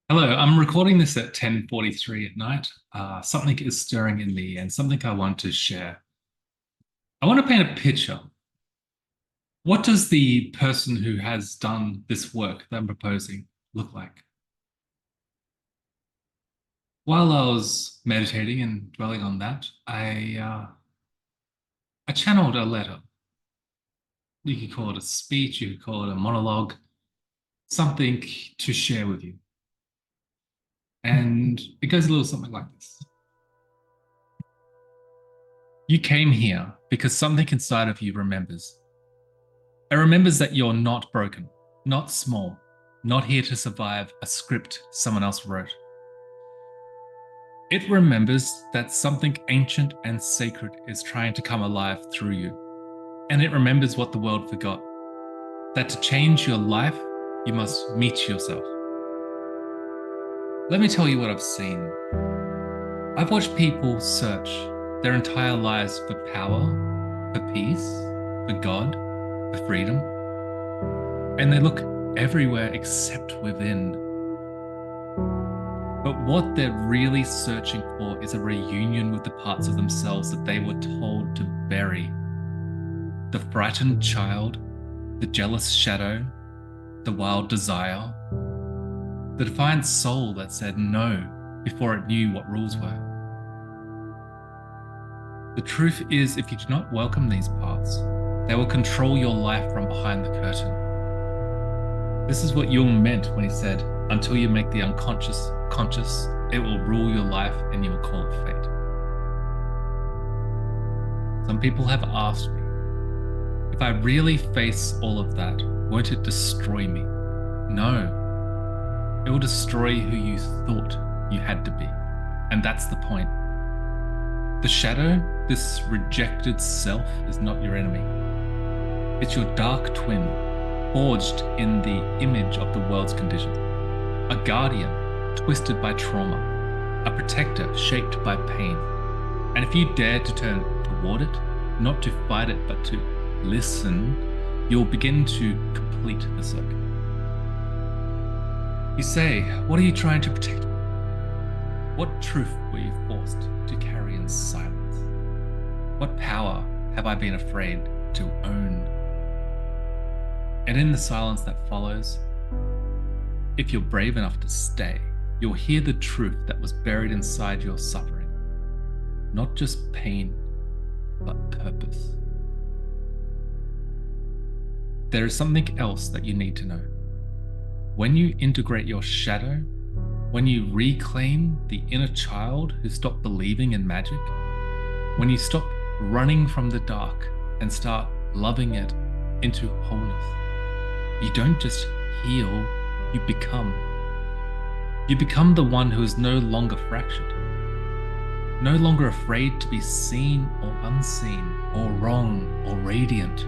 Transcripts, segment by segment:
Hello, I'm recording this at 10:43 at night. Something is stirring in me and something I want to share. I want to paint a picture. What does the person who has done this work that I'm proposing look like? While I was meditating and dwelling on that, I channeled a letter. You could call it a speech, you could call it a monologue, something to share with you. And it goes a little something like this. You came here because something inside of you remembers. It remembers that you're not broken, not small, not here to survive a script someone else wrote. It remembers that something ancient and sacred is trying to come alive through you. And it remembers what the world forgot, that to change your life, you must meet yourself. Let me tell you what I've seen. I've watched people search their entire lives for power, for peace, for God, for freedom, and they look everywhere except within. But what they're really searching for is a reunion with the parts of themselves that they were told to bury. The frightened child, the jealous shadow, the wild desire, the defiant soul that said no before it knew what rules were. The truth is, if you do not welcome these parts, they will control your life from behind the curtain. This is what Jung meant when he said, until you make the unconscious conscious, it will rule your life and you will call it fate. Some people have asked me, if I really face all of that, won't it destroy me? No, it will destroy who you thought you had to be. And that's the point. The shadow, this rejected self, is not your enemy. It's your dark twin, forged in the image of the world's conditions. A guardian, twisted by trauma. A protector, shaped by pain. And if you dare to turn toward it, not to fight it, but to listen, you'll begin to complete the circuit. You say, what are you trying to protect? What truth were you forced to carry in silence? What power have I been afraid to own? And in the silence that follows, if you're brave enough to stay, you'll hear the truth that was buried inside your suffering. Not just pain, but purpose. There is something else that you need to know. When you integrate your shadow, when you reclaim the inner child who stopped believing in magic, when you stop running from the dark and start loving it into wholeness, you don't just heal, you become. You become the one who is no longer fractured, no longer afraid to be seen or unseen, or wrong or radiant.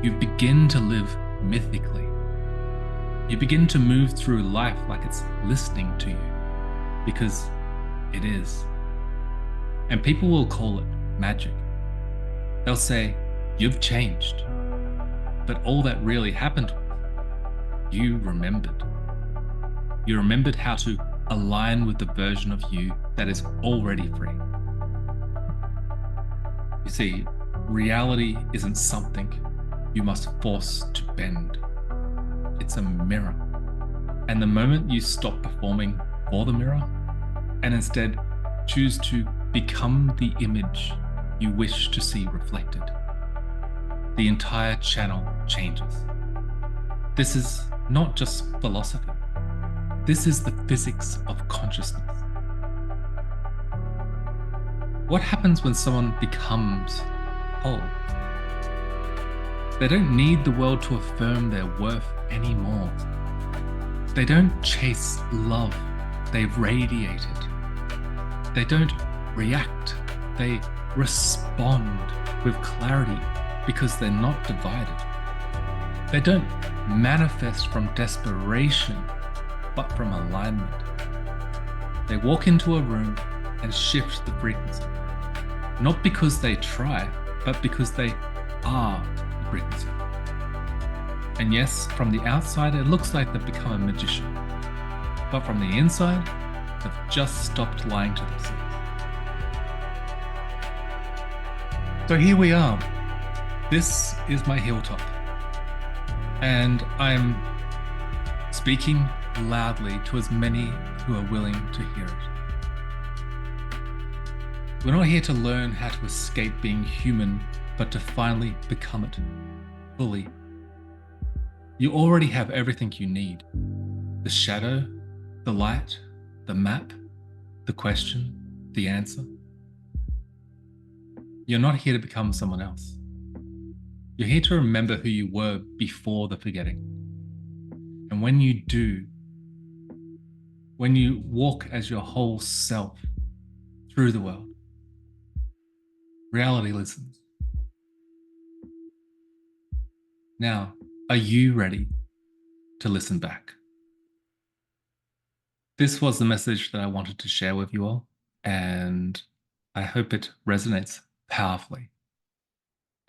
You begin to live mythically. You begin to move through life like it's listening to you, because it is. And people will call it magic. They'll say, you've changed. But all that really happened was you remembered. You remembered how to align with the version of you that is already free. You see, reality isn't something you must force to bend. It's a mirror. And the moment you stop performing for the mirror and instead choose to become the image you wish to see reflected, the entire channel changes. This is not just philosophy. This is the physics of consciousness. What happens when someone becomes whole? They don't need the world to affirm their worth anymore. They don't chase love, they radiate it. They don't react, they respond with clarity because they're not divided. They don't manifest from desperation, but from alignment. They walk into a room and shift the frequency, not because they try, but because they are the frequency. And yes, from the outside, it looks like they've become a magician. but from the inside, have just stopped lying to themselves. So here we are. This is my hilltop. And I'm speaking loudly to as many who are willing to hear it. We're not here to learn how to escape being human, but to finally become it fully. You already have everything you need: the shadow, the light, the map, the question, the answer. You're not here to become someone else. You're here to remember who you were before the forgetting. And when you do, when you walk as your whole self through the world, reality listens. Now, are you ready to listen back? This was the message that I wanted to share with you all, and I hope it resonates powerfully.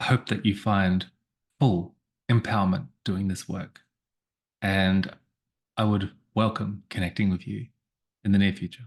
I hope that you find full empowerment doing this work, and I would welcome connecting with you in the near future.